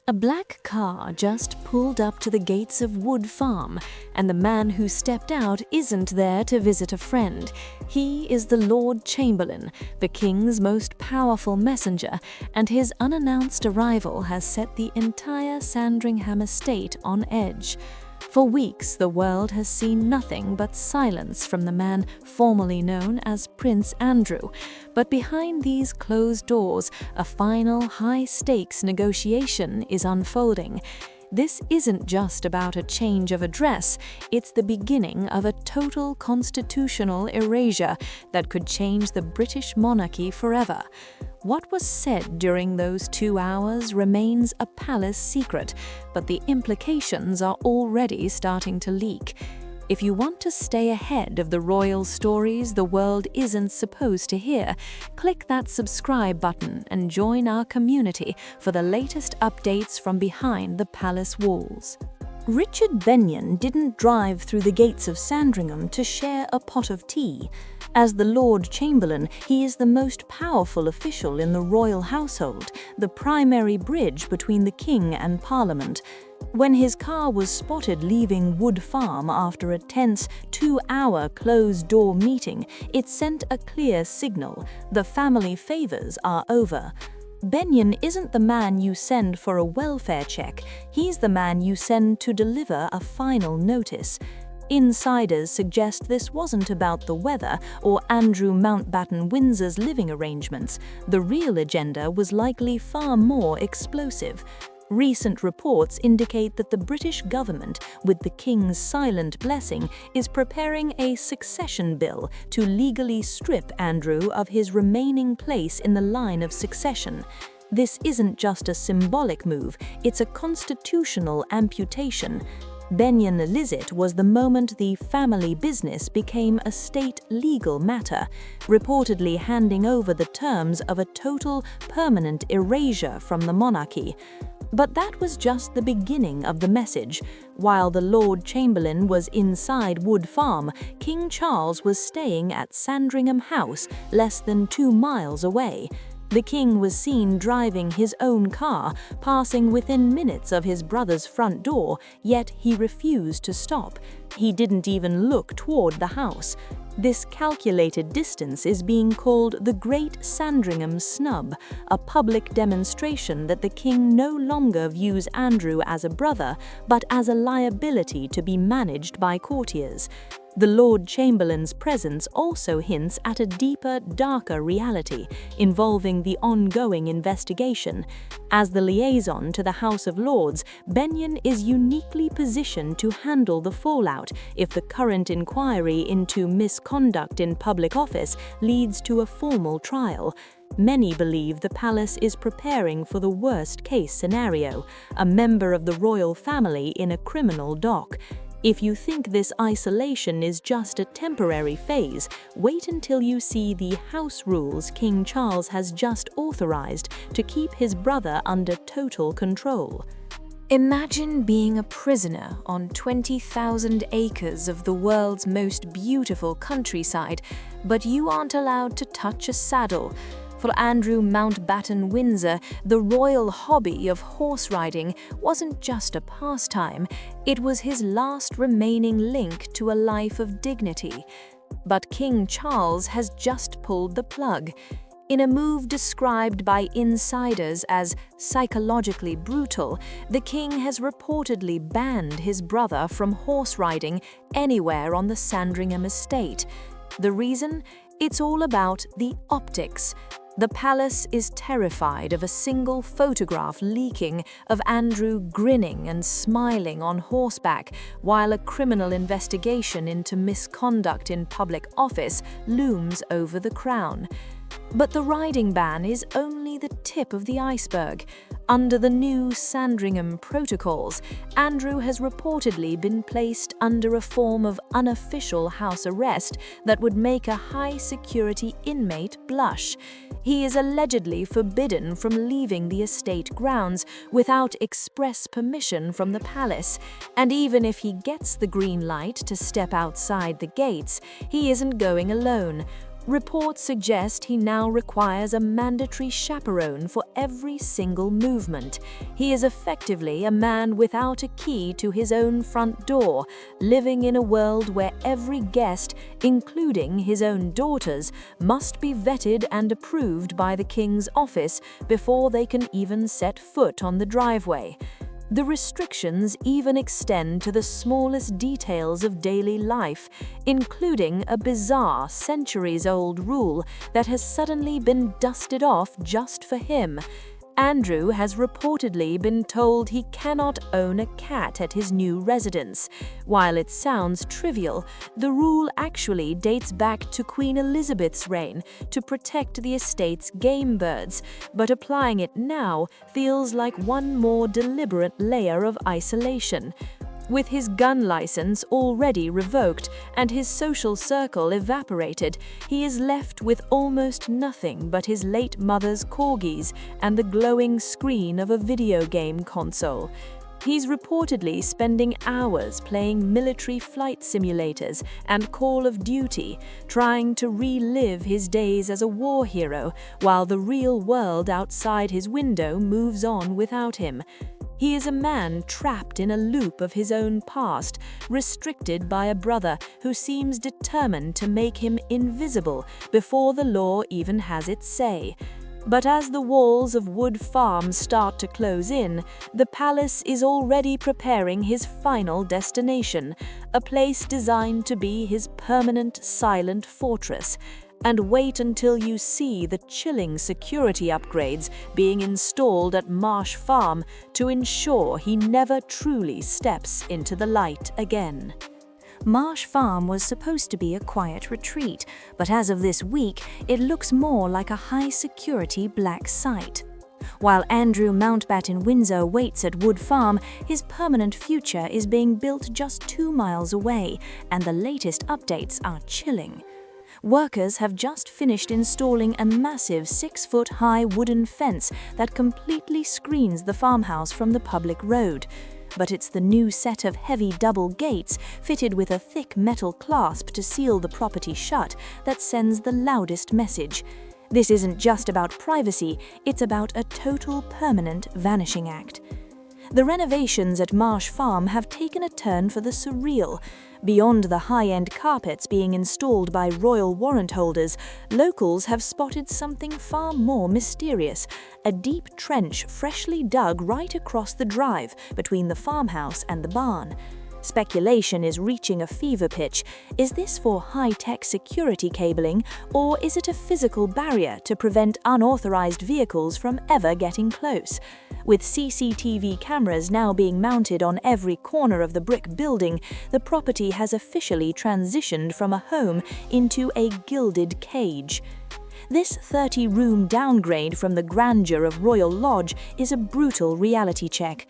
A black car just pulled up to the gates of Wood Farm, and the man who stepped out isn't there to visit a friend. He is the Lord Chamberlain, the king's most powerful messenger, and his unannounced arrival has set the entire Sandringham estate on edge. For weeks, the world has seen nothing but silence from the man formerly known as Prince Andrew. But behind these closed doors, a final high-stakes negotiation is unfolding. This isn't just about a change of address, it's the beginning of a total constitutional erasure that could change the British monarchy forever. What was said during those 2 hours remains a palace secret, but the implications are already starting to leak. If you want to stay ahead of the royal stories the world isn't supposed to hear, click that subscribe button and join our community for the latest updates from behind the palace walls. Richard Benyon didn't drive through the gates of Sandringham to share a pot of tea. As the Lord Chamberlain, he is the most powerful official in the royal household, the primary bridge between the king and Parliament. When his car was spotted leaving Wood Farm after a tense 2-hour closed-door meeting, it sent a clear signal: the family favors are over. Benyon isn't the man you send for a welfare check, he's the man you send to deliver a final notice. Insiders suggest this wasn't about the weather or Andrew Mountbatten-Windsor's living arrangements. The real agenda was likely far more explosive. Recent reports indicate that the British government, with the King's silent blessing, is preparing a succession bill to legally strip Andrew of his remaining place in the line of succession. This isn't just a symbolic move, it's a constitutional amputation. Benyon was the moment the family business became a state legal matter, reportedly handing over the terms of a total, permanent erasure from the monarchy. But that was just the beginning of the message. While the Lord Chamberlain was inside Wood Farm, King Charles was staying at Sandringham House, less than 2 miles away. The king was seen driving his own car, passing within minutes of his brother's front door, yet he refused to stop. He didn't even look toward the house. This calculated distance is being called the Great Sandringham Snub, a public demonstration that the king no longer views Andrew as a brother, but as a liability to be managed by courtiers. The Lord Chamberlain's presence also hints at a deeper, darker reality involving the ongoing investigation. As the liaison to the House of Lords, Benyon is uniquely positioned to handle the fallout if the current inquiry into misconduct in public office leads to a formal trial. Many believe the palace is preparing for the worst-case scenario, a member of the royal family in a criminal dock. If you think this isolation is just a temporary phase, wait until you see the house rules King Charles has just authorized to keep his brother under total control. Imagine being a prisoner on 20,000 acres of the world's most beautiful countryside, but you aren't allowed to touch a saddle. For Andrew Mountbatten-Windsor, the royal hobby of horse riding wasn't just a pastime, it was his last remaining link to a life of dignity. But King Charles has just pulled the plug. In a move described by insiders as psychologically brutal, the king has reportedly banned his brother from horse riding anywhere on the Sandringham estate. The reason? It's all about the optics. The palace is terrified of a single photograph leaking of Andrew grinning and smiling on horseback while a criminal investigation into misconduct in public office looms over the crown. But the riding ban is only the tip of the iceberg. Under the new Sandringham protocols, Andrew has reportedly been placed under a form of unofficial house arrest that would make a high-security inmate blush. He is allegedly forbidden from leaving the estate grounds without express permission from the palace, and even if he gets the green light to step outside the gates, he isn't going alone. Reports suggest he now requires a mandatory chaperone for every single movement. He is effectively a man without a key to his own front door, living in a world where every guest, including his own daughters, must be vetted and approved by the king's office before they can even set foot on the driveway. The restrictions even extend to the smallest details of daily life, including a bizarre centuries-old rule that has suddenly been dusted off just for him. Andrew has reportedly been told he cannot own a cat at his new residence. While it sounds trivial, the rule actually dates back to Queen Elizabeth's reign to protect the estate's game birds, but applying it now feels like one more deliberate layer of isolation. With his gun license already revoked and his social circle evaporated, he is left with almost nothing but his late mother's corgis and the glowing screen of a video game console. He's reportedly spending hours playing military flight simulators and Call of Duty, trying to relive his days as a war hero, while the real world outside his window moves on without him. He is a man trapped in a loop of his own past, restricted by a brother who seems determined to make him invisible before the law even has its say. But as the walls of Wood Farm start to close in, the palace is already preparing his final destination, a place designed to be his permanent silent fortress. And wait until you see the chilling security upgrades being installed at Marsh Farm to ensure he never truly steps into the light again. Marsh Farm was supposed to be a quiet retreat, but as of this week, it looks more like a high-security black site. While Andrew Mountbatten-Windsor waits at Wood Farm, his permanent future is being built just 2 miles away, and the latest updates are chilling. Workers have just finished installing a massive 6-foot-high wooden fence that completely screens the farmhouse from the public road. But it's the new set of heavy double gates, fitted with a thick metal clasp to seal the property shut, that sends the loudest message. This isn't just about privacy, it's about a total permanent vanishing act. The renovations at Marsh Farm have taken a turn for the surreal. Beyond the high-end carpets being installed by royal warrant holders, locals have spotted something far more mysterious: a deep trench freshly dug right across the drive between the farmhouse and the barn. Speculation is reaching a fever pitch. Is this for high-tech security cabling, or is it a physical barrier to prevent unauthorized vehicles from ever getting close? With CCTV cameras now being mounted on every corner of the brick building, the property has officially transitioned from a home into a gilded cage. This 30-room downgrade from the grandeur of Royal Lodge is a brutal reality check.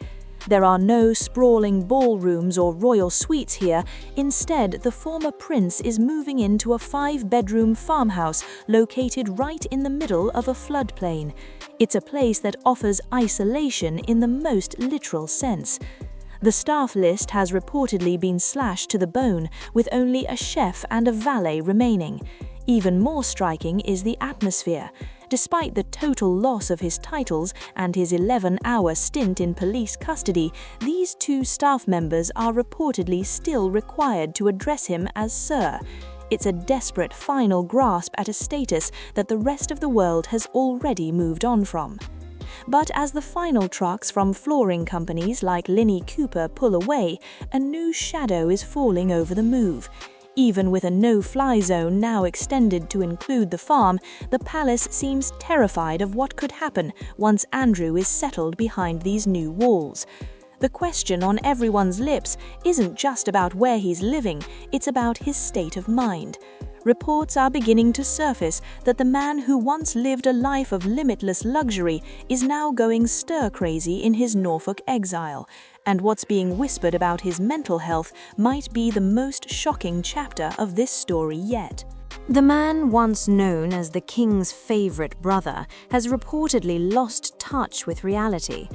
There are no sprawling ballrooms or royal suites here. Instead, the former prince is moving into a 5-bedroom farmhouse located right in the middle of a floodplain. It's a place that offers isolation in the most literal sense. The staff list has reportedly been slashed to the bone, with only a chef and a valet remaining. Even more striking is the atmosphere. Despite the total loss of his titles and his 11-hour stint in police custody, these 2 staff members are reportedly still required to address him as Sir. It's a desperate final grasp at a status that the rest of the world has already moved on from. But as the final trucks from flooring companies like Linney Cooper pull away, a new shadow is falling over the move. Even with a no-fly zone now extended to include the farm, the palace seems terrified of what could happen once Andrew is settled behind these new walls. The question on everyone's lips isn't just about where he's living, it's about his state of mind. Reports are beginning to surface that the man who once lived a life of limitless luxury is now going stir-crazy in his Norfolk exile, and what's being whispered about his mental health might be the most shocking chapter of this story yet. The man once known as the king's favorite brother has reportedly lost touch with reality.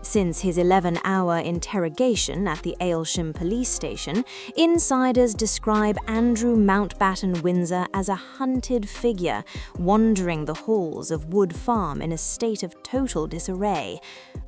Since his 11-hour interrogation at the Aylsham police station, insiders describe Andrew Mountbatten-Windsor as a hunted figure, wandering the halls of Wood Farm in a state of total disarray.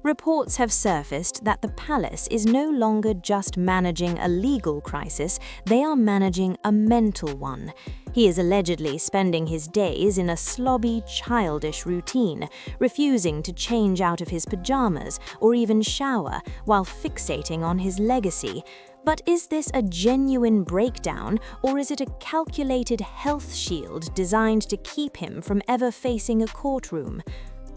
Reports have surfaced that the palace is no longer just managing a legal crisis, they are managing a mental one. He is allegedly spending his days in a slobby, childish routine, refusing to change out of his pajamas or even shower while fixating on his legacy. But is this a genuine breakdown, or is it a calculated health shield designed to keep him from ever facing a courtroom?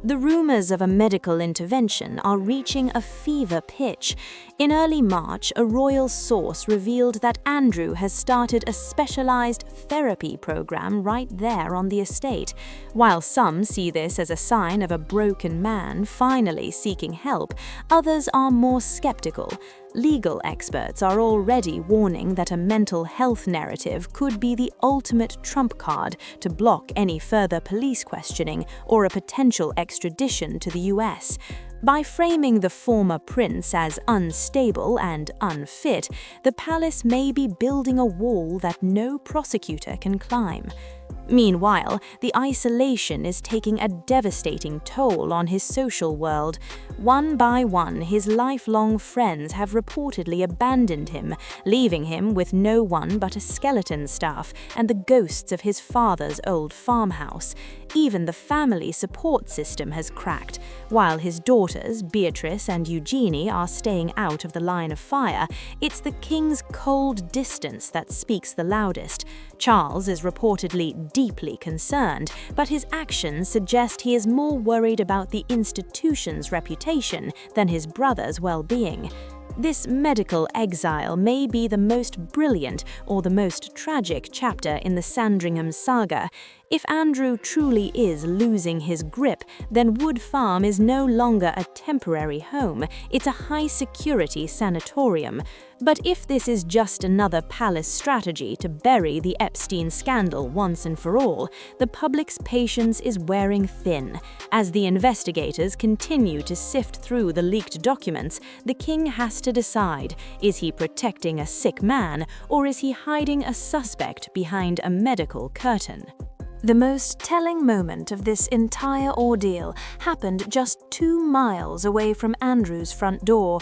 The rumors of a medical intervention are reaching a fever pitch. In early March, a royal source revealed that Andrew has started a specialized therapy program right there on the estate. While some see this as a sign of a broken man finally seeking help, others are more skeptical. Legal experts are already warning that a mental health narrative could be the ultimate trump card to block any further police questioning or a potential extradition to the US. By framing the former prince as unstable and unfit, the palace may be building a wall that no prosecutor can climb. Meanwhile, the isolation is taking a devastating toll on his social world. One by one, his lifelong friends have reportedly abandoned him, leaving him with no one but a skeleton staff and the ghosts of his father's old farmhouse. Even the family support system has cracked. While his daughters, Beatrice and Eugenie, are staying out of the line of fire, it's the king's cold distance that speaks the loudest. Charles is reportedly deeply concerned, but his actions suggest he is more worried about the institution's reputation than his brother's well-being. This medical exile may be the most brilliant or the most tragic chapter in the Sandringham saga. If Andrew truly is losing his grip, then Wood Farm is no longer a temporary home, it's a high-security sanatorium. But if this is just another palace strategy to bury the Epstein scandal once and for all, the public's patience is wearing thin. As the investigators continue to sift through the leaked documents, the king has to decide, is he protecting a sick man or is he hiding a suspect behind a medical curtain? The most telling moment of this entire ordeal happened just 2 miles away from Andrew's front door.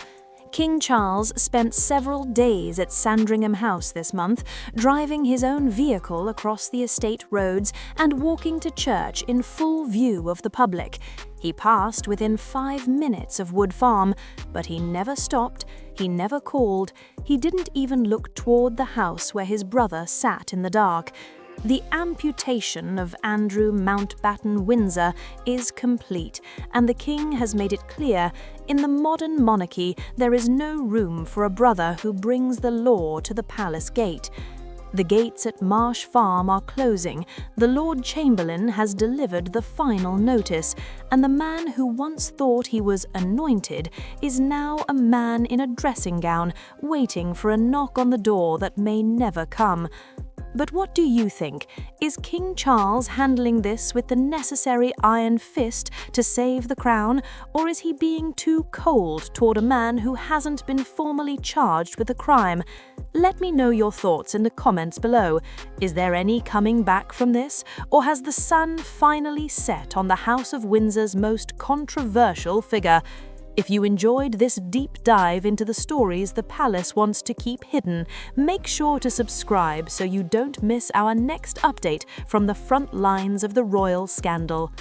King Charles spent several days at Sandringham House this month, driving his own vehicle across the estate roads and walking to church in full view of the public. He passed within 5 minutes of Wood Farm, but he never stopped, he never called, he didn't even look toward the house where his brother sat in the dark. The amputation of Andrew Mountbatten-Windsor is complete, and the king has made it clear, in the modern monarchy there is no room for a brother who brings the law to the palace gate. The gates at Marsh Farm are closing, the Lord Chamberlain has delivered the final notice, and the man who once thought he was anointed is now a man in a dressing gown, waiting for a knock on the door that may never come. But what do you think? Is King Charles handling this with the necessary iron fist to save the crown, or is he being too cold toward a man who hasn't been formally charged with a crime? Let me know your thoughts in the comments below. Is there any coming back from this, or has the sun finally set on the House of Windsor's most controversial figure? If you enjoyed this deep dive into the stories the palace wants to keep hidden, make sure to subscribe so you don't miss our next update from the front lines of the royal scandal.